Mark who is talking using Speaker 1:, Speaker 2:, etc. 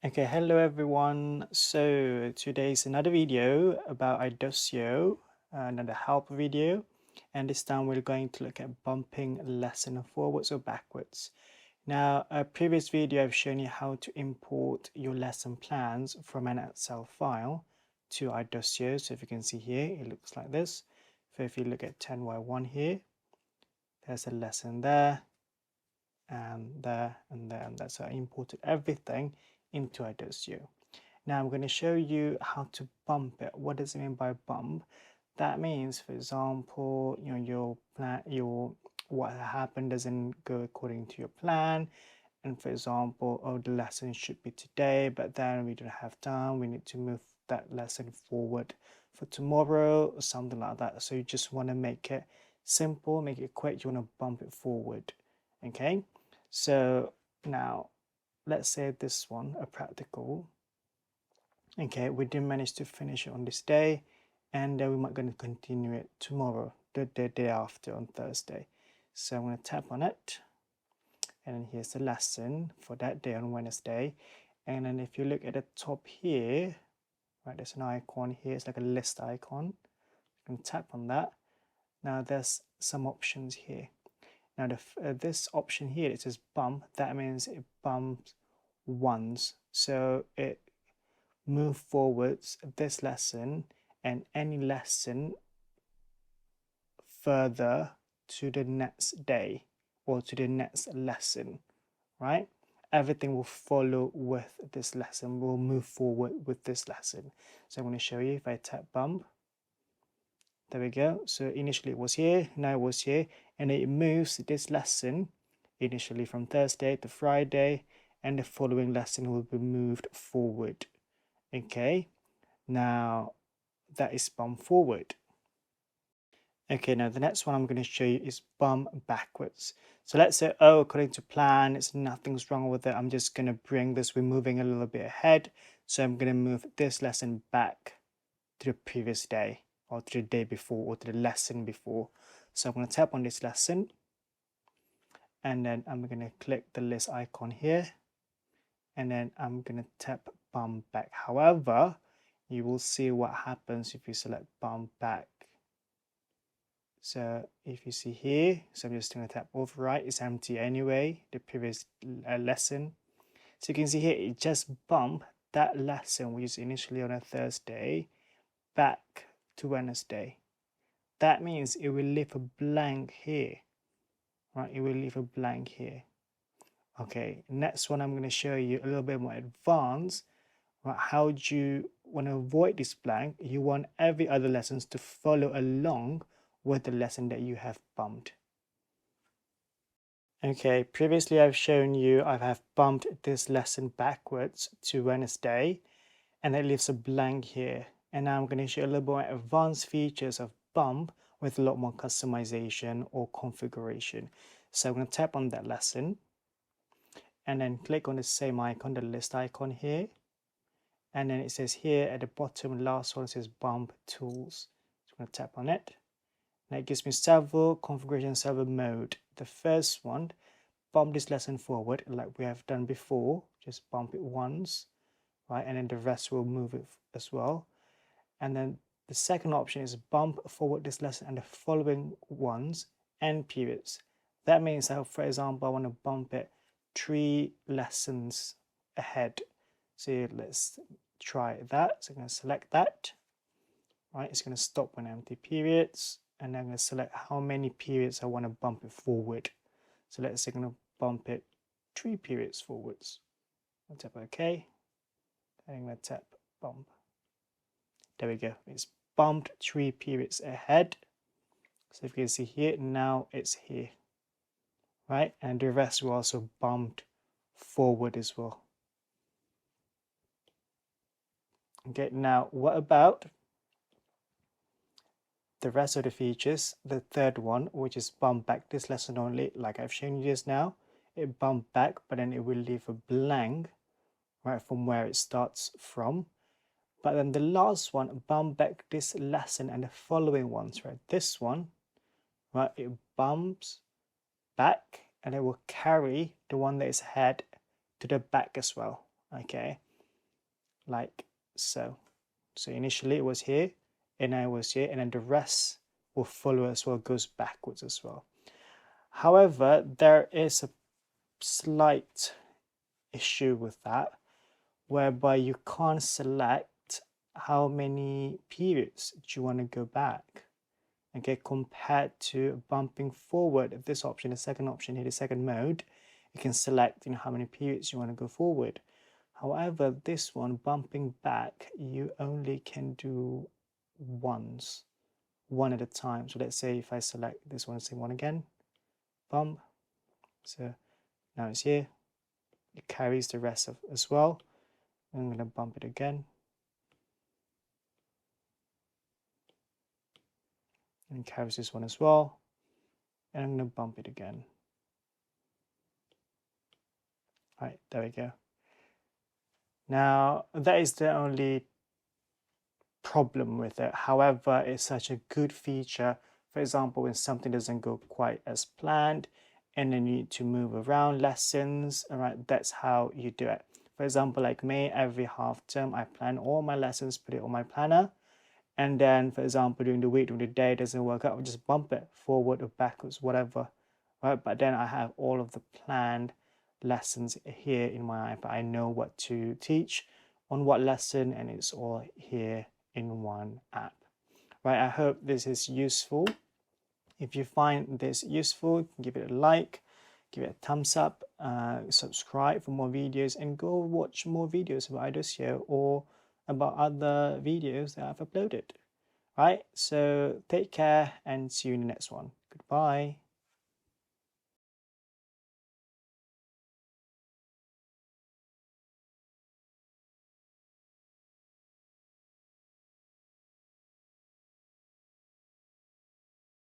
Speaker 1: Okay, hello everyone. So today's another video about iDoceo, another help video, and this time we're going to look at bumping lesson forwards or backwards. Now, a previous video I've shown you how to import your lesson plans from an Excel file to iDoceo. So if you can see here, it looks like this. So if you look at 10Y1 here, there's a lesson there, and there, and there, and there. So I imported everything into iDoceo. Now I'm going to show you how to bump it. What does it mean by bump? That means, for example, your plan, what happened doesn't go according to your plan. And for example, oh, the lesson should be today, but then we don't have time. We need to move that lesson forward for tomorrow or something like that. So you just want to make it simple, make it quick. You want to bump it forward. Okay. So now let's say this one, a practical. Okay, we didn't manage to finish it on this day, and we might going to continue it tomorrow, the day after on Thursday. So I'm going to tap on it, and then here's the lesson for that day on Wednesday. And then if you look at the top here, right, there's an icon here, it's like a list icon. You can tap on that. Now there's some options here. Now this option here, it says bump, that means it bumps once. So it move forwards this lesson and any lesson further to the next day or to the next lesson, right? Everything will follow with this lesson, will move forward with this lesson. So I'm going to show you if I tap bump. There we go. So initially it was here, now it was here, and it moves this lesson initially from Thursday to Friday, and the following lesson will be moved forward. Okay, now that is bump forward. Okay, now the next one I'm going to show you is bump backwards. So let's say, oh, according to plan, it's nothing's wrong with it. I'm just going to bring this, we're moving a little bit ahead. So I'm going to move this lesson back to the previous day or to the day before or to the lesson before. So I'm going to tap on this lesson and then I'm going to click the list icon here and then I'm going to tap bump back. However, you will see what happens if you select bump back. So if you see here, so I'm just going to tap overwrite, it's empty anyway, the previous lesson. So you can see here, it just bumped that lesson, which is initially on a Thursday, back to Wednesday. That means it will leave a blank here, right? It will leave a blank here. Okay, next one I'm going to show you a little bit more advanced. Right? How do you want to avoid this blank? You want every other lessons to follow along with the lesson that you have bumped. Okay, previously I've shown you I have bumped this lesson backwards to Wednesday and it leaves a blank here. And now I'm going to show you a little more advanced features of bump with a lot more customization or configuration. So I'm going to tap on that lesson and then click on the same icon, the list icon here. And then it says here at the bottom, last one says bump tools. So I'm going to tap on it. And it gives me several configuration, several mode. The first one, bump this lesson forward like we have done before. Just bump it once, right? And then the rest will move it as well. And then the second option is bump forward this lesson and the following ones and periods. That means that, for example, I want to bump it 3 lessons ahead. So let's try that. So I'm going to select that, right? It's going to stop when empty periods. And I'm going to select how many periods I want to bump it forward. So let's say I'm going to bump it 3 periods forwards. I'll tap OK. And I'm going to tap bump. There we go. It's bumped 3 periods ahead. So if you can see here, now it's here, right? And the rest will also bumped forward as well. Okay, now what about the rest of the features? The third one, which is bump back this lesson only, like I've shown you just now, it bumped back, but then it will leave a blank, right, from where it starts from. But then the last one, bump back this lesson and the following ones, right? This one, right, it bumps back and it will carry the one that is ahead to the back as well. Okay, like so. So initially it was here, and I was here, and then the rest will follow as well, goes backwards as well. However, there is a slight issue with that, whereby you can't select how many periods do you want to go back. Okay, compared to bumping forward, this option, the second option here, the second mode, you can select how many periods you want to go forward. However, this one, bumping back, you only can do once, one at a time. So let's say if I select this one, say one again, bump. So now it's here. It carries the rest of as well. I'm going to bump it again. And carries this one as well. And I'm going to bump it again. All right, there we go. Now, that is the only problem with it. However, it's such a good feature. For example, when something doesn't go quite as planned and then you need to move around lessons, all right, that's how you do it. For example, like me, every half term, I plan all my lessons, put it on my planner. And then, for example, during the week, during the day, it doesn't work out, I'll just bump it forward or backwards, whatever, right? But then I have all of the planned lessons here in my iPad. I know what to teach on what lesson, and it's all here in one app, right? I hope this is useful. If you find this useful, give it a like, give it a thumbs up, subscribe for more videos, and go watch more videos about iDoceo or about other videos that I've uploaded. Right, so take care and see you in the next one. Goodbye.